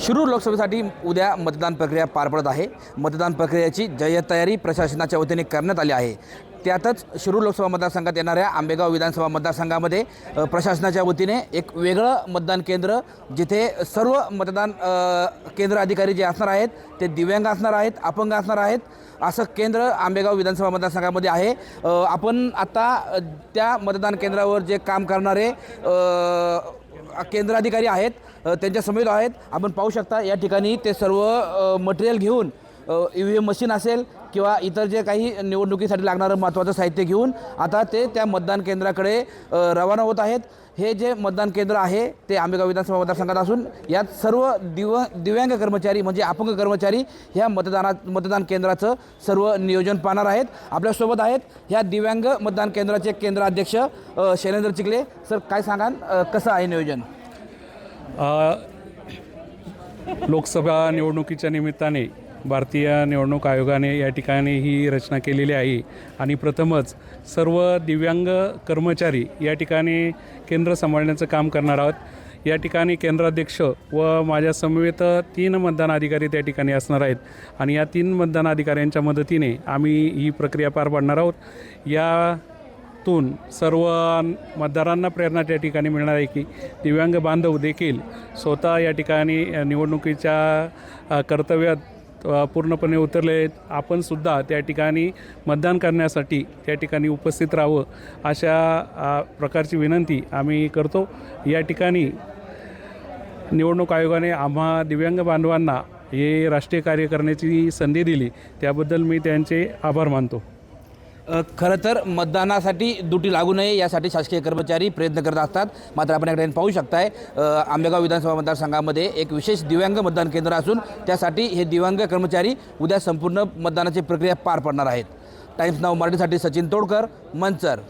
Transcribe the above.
शिरूर लोकसभेसाठी उद्या मतदान प्रक्रिया पार पडत आहे। मतदान प्रक्रियेची जय्यत प्रशासनाच्या वतीने करण्यात आली आहे। त्यातच शिरूर लोकसभा मतदारसंघात येणाऱ्या आंबेगाव विधानसभा मतदारसंघामध्ये प्रशासनाच्या वतीने एक वेगळं मतदान केंद्र, जिथे सर्व मतदान केंद्र अधिकारी जे असणार आहेत ते दिव्यांग असणार आहेत, अपंग असणार आहेत, असं केंद्र आंबेगाव विधानसभा मतदारसंघामध्ये आहे। आपण आता त्या मतदान केंद्रावर जे काम करणारे केंद्र अधिकारी आहेत त्यांच्या समेत आहेत। आपण पाहू शकता या ठिकाणी ते सर्व मटेरियल घेऊन EVM मशीन असेल किंवा इतर जे काही निवडणुकीसाठी लागणारं महत्त्वाचं साहित्य घेऊन आता ते त्या मतदान केंद्राकडे रवाना होत आहेत। हे जे मतदान केंद्र आहे ते आंबेगाव विधानसभा मतदारसंघात असून यात सर्व दिव्यांग कर्मचारी म्हणजे अपंग कर्मचारी ह्या मतदान केंद्राचं सर्व नियोजन पाहणार आहेत। आपल्यासोबत आहेत ह्या दिव्यांग मतदान केंद्राचे केंद्र अध्यक्ष शैलेंद्र चिखले। सर, काय सांगाल, कसं आहे नियोजन? लोकसभा निवडणुकीच्या निमित्ताने भारतीय निवडणूक आयोगाने या ठिकाणी ही रचना केलेली आहे आणि प्रथमच सर्व दिव्यांग कर्मचारी या ठिकाणी केंद्र सांभाळण्याचं काम करणार आहोत। या ठिकाणी केंद्राध्यक्ष व माझ्या समवेत 3 मतदान अधिकारी त्या ठिकाणी असणार आहेत आणि या 3 मतदान अधिकाऱ्यांच्या मदतीने आम्ही ही प्रक्रिया पार पाडणार आहोत। यातून सर्व मतदारांना प्रेरणा त्या ठिकाणी मिळणार आहे की दिव्यांग बांधव देखील स्वतः या ठिकाणी निवडणुकीच्या कर्तव्यात पूर्णपणे उतरले आहेत। आपण सुद्धा त्या ठिकाणी मतदान करण्यासाठी त्या ठिकाणी उपस्थित राहावं अशा प्रकारची विनंती आम्ही करतो। या ठिकाणी निवडणूक आयोगाने आम्हा दिव्यांग बांधवांना हे राष्ट्रीय कार्य करण्याची संधी दिली, त्याबद्दल मी त्यांचे आभार मानतो। खरं तर मतदानासाठी दुटी लागू नये यासाठी शासकीय कर्मचारी प्रयत्न करत असतात, मात्र आपण याकडे पाहू शकताय आंबेगाव विधानसभा मतदारसंघामध्ये एक विशेष दिव्यांग मतदान केंद्र असून त्यासाठी हे दिव्यांग कर्मचारी उद्या संपूर्ण मतदानाची प्रक्रिया पार पाडणार आहेत। टाइम्स नाऊ मराठीसाठी सचिन तोडकर, मंचर।